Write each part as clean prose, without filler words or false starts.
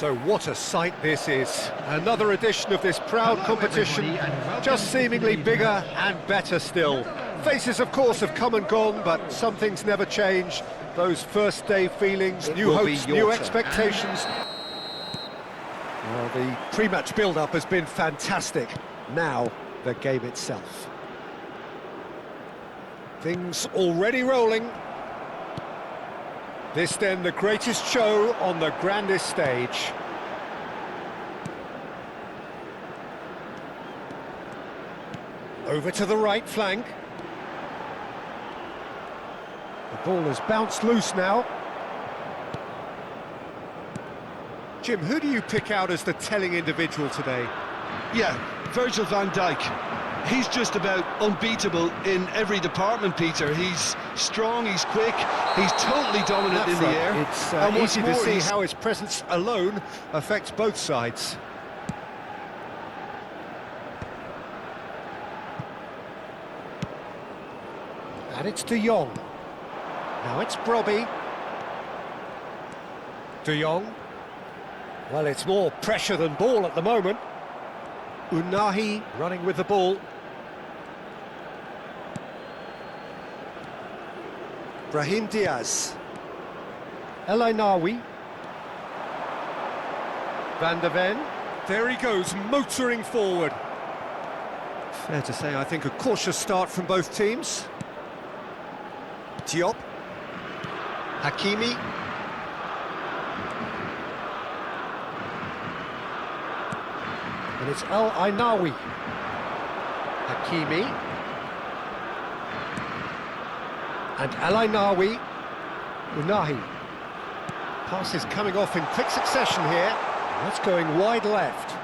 So what a sight this is. Another edition of this proud competition, just seemingly bigger and better still. Faces, of course, have come and gone, but some things never change. Those first day feelings, new hopes, new expectations. Well, the pre-match build-up has been fantastic. Now, the game itself. Things already rolling. This then the greatest show on the grandest stage. Over to the right flank. The ball has bounced loose now. Jim, who do you pick out as the telling individual today? Yeah, Virgil van Dijk. He's just about unbeatable in every department, Peter. He's strong, he's quick, he's totally dominant in the air. It's easy to see how his presence alone affects both sides. And it's De Jong. Now it's Brobby. De Jong. Well, it's more pressure than ball at the moment. Unahi running with the ball. Brahim Díaz. El Ainaoui. Van der Ven. There he goes, motoring forward. Fair to say, I think, a cautious start from both teams. Diop. Hakimi. And it's El Ainaoui. Hakimi. And El Ainaoui. Unahi. Passes coming off in quick succession here. That's going wide left.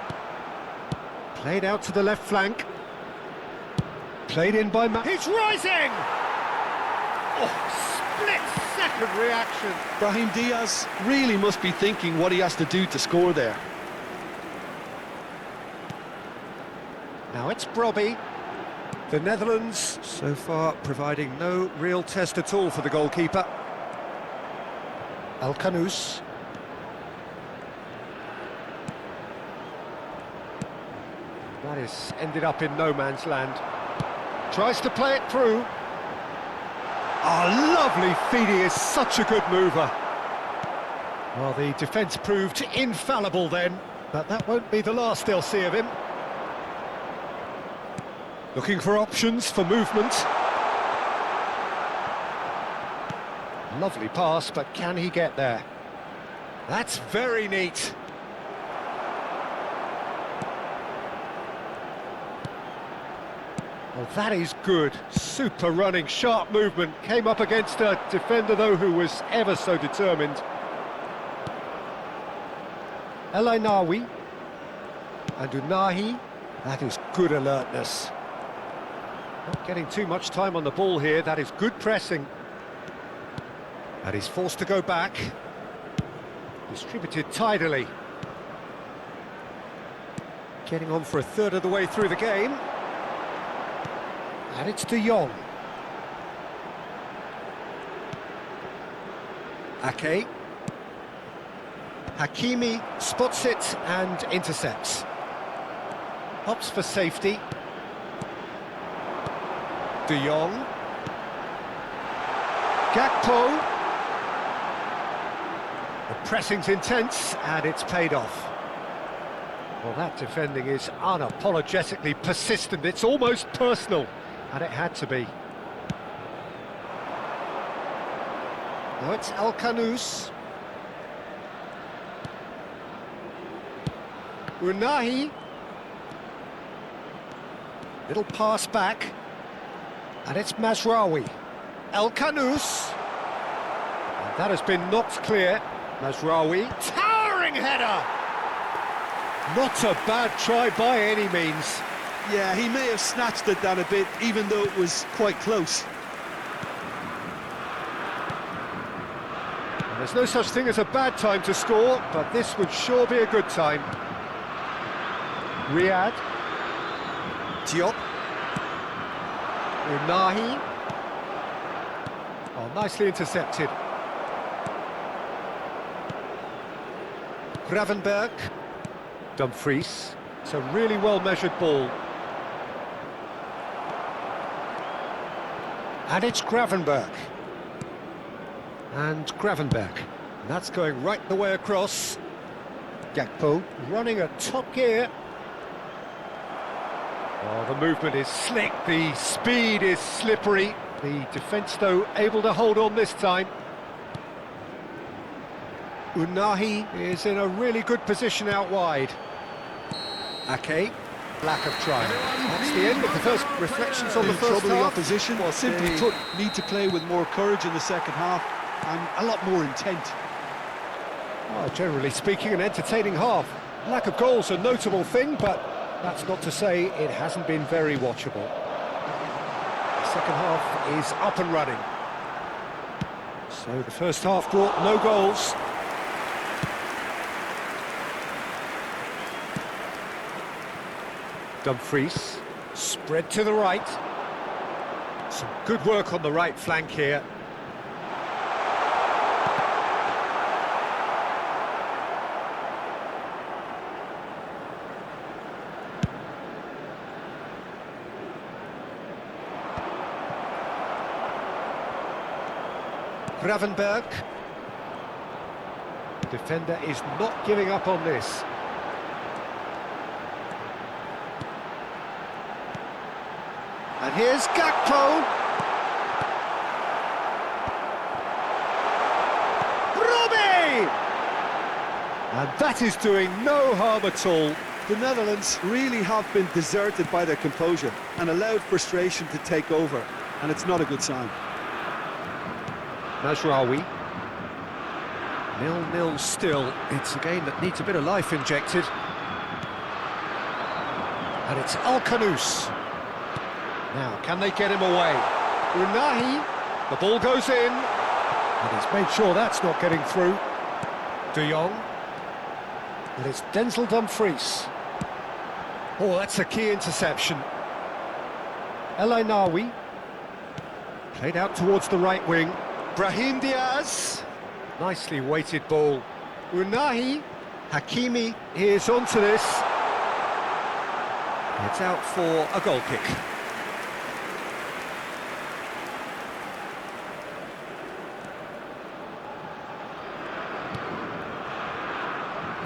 Played out to the left flank. Played in by He's rising! Oh, split-second reaction. Brahim Díaz really must be thinking what he has to do to score there. Now it's Brobby. The Netherlands, so far, providing no real test at all for the goalkeeper. Al-Khanous. That is ended up in no man's land. Tries to play it through. Oh, lovely feed, he is such a good mover. Well, the defence proved infallible then, but that won't be the last they'll see of him. Looking for options for movement. Lovely pass, but can he get there? That's very neat. Well, that is good. Super running, sharp movement. Came up against a defender, though, who was ever so determined. El Ainaoui. And Unahi. That is good alertness. Not getting too much time on the ball here. That is good pressing. And he's forced to go back. Distributed tidily. Getting on for a third of the way through the game. And it's De Jong. Ake. Hakimi spots it and intercepts. Hops for safety. De Jong. Gakpo. The pressing's intense and it's paid off. Well, that defending is unapologetically persistent. It's almost personal, and it had to be. Now it's Al-Khanous. Unahi. Little pass back. And it's Mazraoui. Al-Khanous. And that has been knocked clear. Mazraoui. Towering header! Not a bad try by any means. Yeah, he may have snatched it down a bit, even though it was quite close. And there's no such thing as a bad time to score, but this would sure be a good time. Riyad. Diop. Unahi. Oh, nicely intercepted. Gravenberch. Dumfries. It's a really well-measured ball. And it's Gravenberch. And Gravenberch. And that's going right the way across. Gakpo running at top gear. Oh, the movement is slick, the speed is slippery. The defence, though, able to hold on this time. Unahi is in a really good position out wide. Ake, lack of try. That's the end of the first reflections on the first trouble half. the opposition. Well, simply put, need to play with more courage in the second half and a lot more intent. Well, generally speaking, an entertaining half. Lack of goals a notable thing, but that's not to say it hasn't been very watchable. The second half is up and running. So the first half brought no goals. Dumfries, spread to the right. Some good work on the right flank here. Gravenberch. Defender is not giving up on this. And here's Gakpo. Robbie! And that is doing no harm at all. The Netherlands really have been deserted by their composure and allowed frustration to take over, and it's not a good sign. Mazraoui. 0-0 still. It's a game that needs a bit of life injected. And it's Alkanous. Now, can they get him away? Unahi, the ball goes in. And he's made sure that's not getting through. De Jong. And it's Denzel Dumfries. Oh, that's a key interception. El Ainaoui. Played out towards the right wing. Brahim Díaz. Nicely weighted ball. Unahi. Hakimi is onto this. It's out for a goal kick.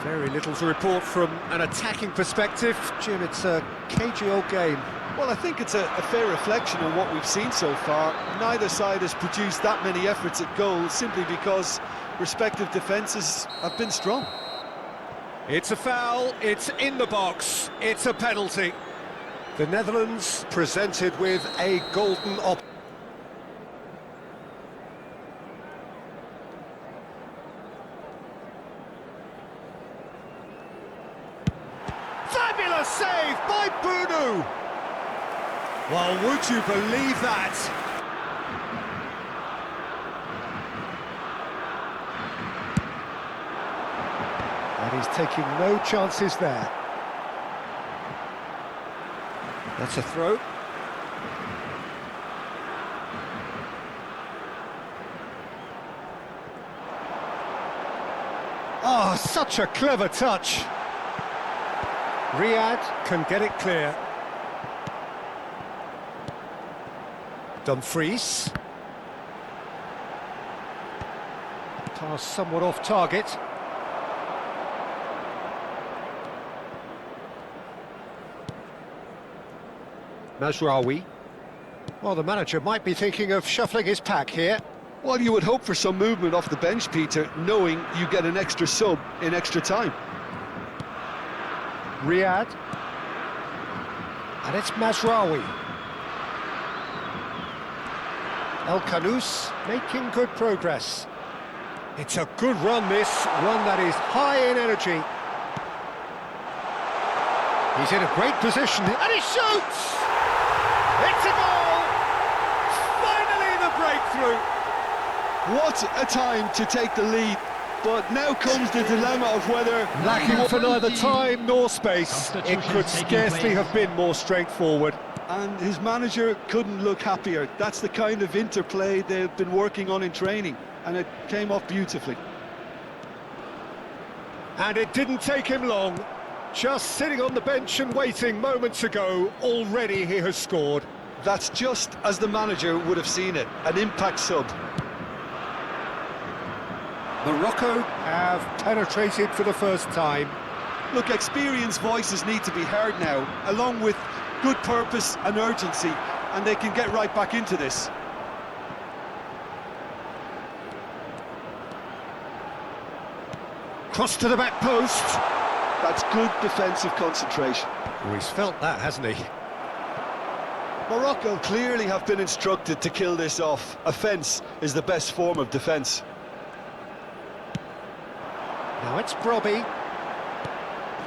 Very little to report from an attacking perspective. Jim, it's a cagey old game. Well, I think it's a fair reflection on what we've seen so far. Neither side has produced that many efforts at goal simply because respective defences have been strong. It's a foul, it's in the box, it's a penalty. The Netherlands presented with a golden opportunity. Fabulous save by Bunu! Well, would you believe that? And he's taking no chances there. That's a throw. Oh, such a clever touch. Riyad can get it clear. Dumfries. Pass somewhat off target. Mazraoui. Well, the manager might be thinking of shuffling his pack here. Well, you would hope for some movement off the bench, Peter, knowing you get an extra sub in extra time. Riyad. And it's Mazraoui. Alkanous making good progress. It's a good run, this, one that is high in energy. He's in a great position, and he shoots! It's a goal! Finally the breakthrough! What a time to take the lead, but now comes the dilemma of whether... Lacking for neither time nor space, it could scarcely have been more straightforward. And his manager couldn't look happier. That's the kind of interplay they've been working on in training, and it came off beautifully. And it didn't take him long. Just sitting on the bench and waiting moments ago, already he has scored. That's just as the manager would have seen it, an impact sub. Morocco have penetrated for the first time. Look, experienced voices need to be heard now, along with good purpose and urgency, and they can get right back into this. Cross to the back post. That's good defensive concentration. Oh, he's felt that, hasn't he? Morocco clearly have been instructed to kill this off. Offence is the best form of defence. Now it's Brobby.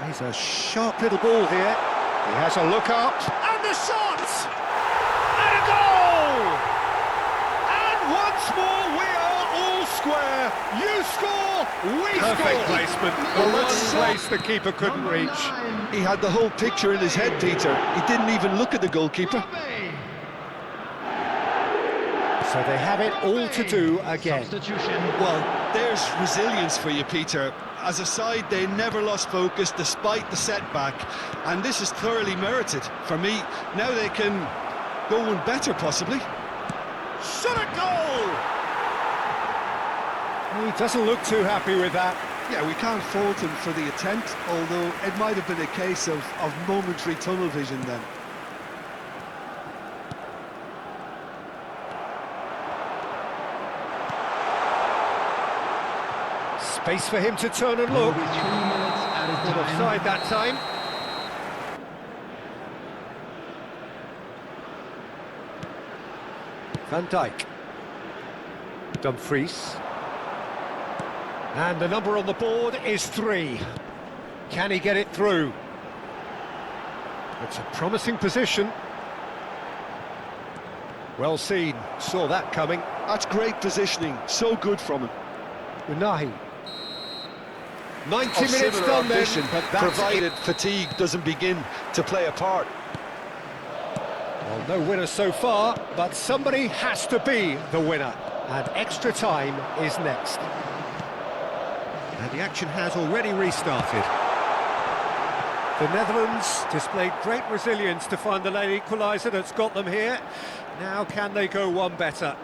He's a sharp little ball here. He has a look up, and the shot! And a goal! And once more we are all square. You score, we score! Perfect placement, the one place the keeper couldn't reach. He had the whole picture in his head, Peter. He didn't even look at the goalkeeper. So they have it all to do again. Well, there's resilience for you, Peter. As a side, they never lost focus despite the setback, and this is thoroughly merited. For me, now they can go one better, possibly. Shot a goal! He doesn't look too happy with that. Yeah, we can't fault him for the attempt, although it might have been a case of momentary tunnel vision then. Space for him to turn and look. Not offside that time. Van Dijk. Dumfries. And the number on the board is 3. Can he get it through? It's a promising position. Well seen, saw that coming. That's great positioning, so good from him. Unahi. 90 minutes done then, but that's provided fatigue doesn't begin to play a part. Well, no winner so far, but somebody has to be the winner. And extra time is next. And the action has already restarted. The Netherlands displayed great resilience to find the late equaliser that's got them here. Now can they go one better?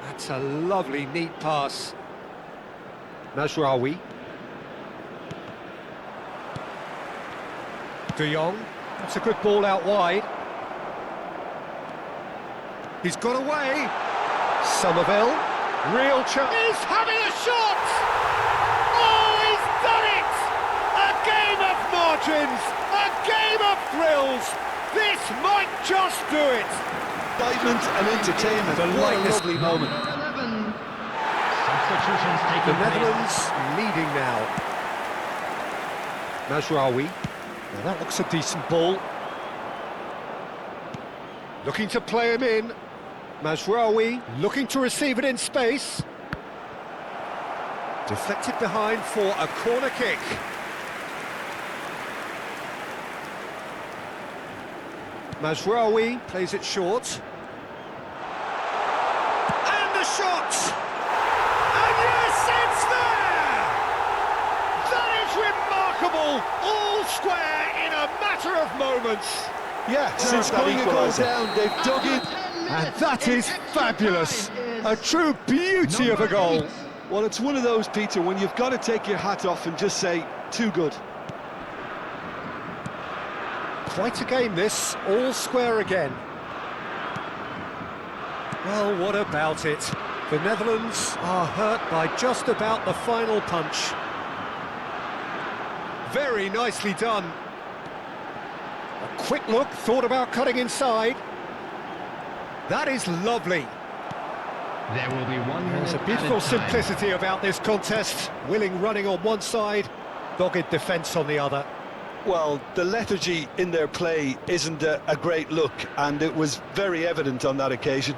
That's a lovely, neat pass. Mazraoui. De Jong. That's a good ball out wide. He's got away. Somerville. Real chance. He's having a shot! Oh, he's done it! A game of margins! A game of thrills! This might just do it! Excitement and entertainment. What a lovely moment. The Netherlands leading now. Mazraoui. Now that looks a decent ball. Looking to play him in. Mazraoui looking to receive it in space. Deflected behind for a corner kick. Mazraoui plays it short. And the shot! And yes, it's there! That is remarkable! All square in a matter of moments. Yeah, since that equaliser down, they've dug in. And that is fabulous! A true beauty of a goal. Well, it's one of those, Peter, when you've got to take your hat off and just say, too good. Quite a game this, all square again. Well, what about it? The Netherlands are hurt by just about the final punch. Very nicely done. A quick look, thought about cutting inside. That is lovely. There will be 1 minute. There's a beautiful simplicity about this contest. Willing running on one side, dogged defence on the other. Well, the lethargy in their play isn't a great look, and it was very evident on that occasion.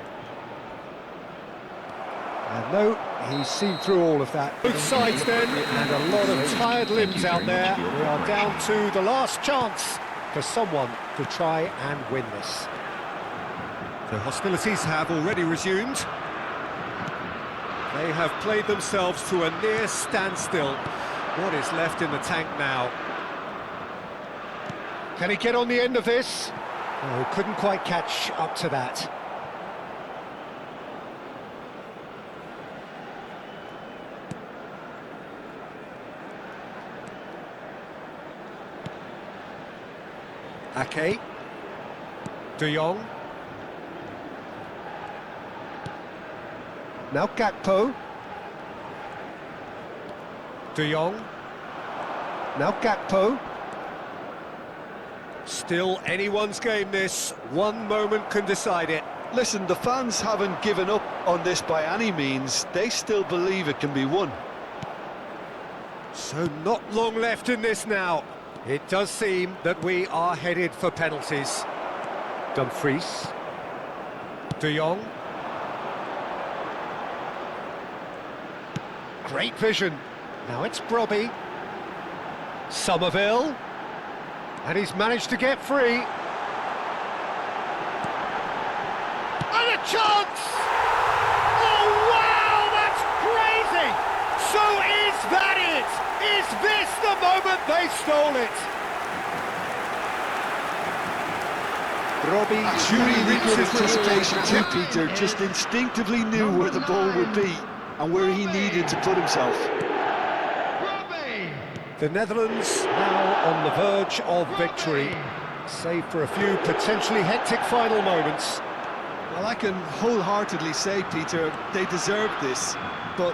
And no, he's seen through all of that. Both sides then, and a lot of tired limbs out there. We are down to the last chance for someone to try and win this. The hostilities have already resumed. They have played themselves to a near standstill. What is left in the tank now? Can he get on the end of this? Oh, couldn't quite catch up to that. Ake. De Jong. Now Gakpo. De Jong. Now Gakpo. Still anyone's game this. One moment can decide it. Listen, the fans haven't given up on this by any means. They still believe it can be won. So not long left in this now. It does seem that we are headed for penalties. Dumfries. De Jong. Great vision. Now it's Brobby. Somerville. And he's managed to get free. And a chance! Oh, wow, that's crazy! So is that it? Is this the moment they stole it? Brobby Really good anticipation too, Peter. Just instinctively knew where the ball would be and where he needed to put himself. The Netherlands now on the verge of victory, save for a few potentially hectic final moments. Well, I can wholeheartedly say, Peter, they deserved this, but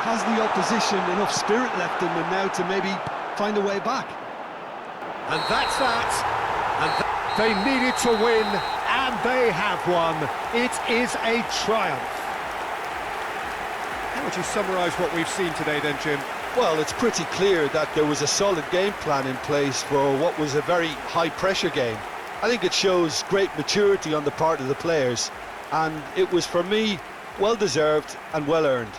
has the opposition enough spirit left in them now to maybe find a way back? And that's that. And they needed to win, and they have won. It is a triumph. How would you summarise what we've seen today then, Jim? Well, it's pretty clear that there was a solid game plan in place for what was a very high-pressure game. I think it shows great maturity on the part of the players, and it was, for me, well-deserved and well-earned.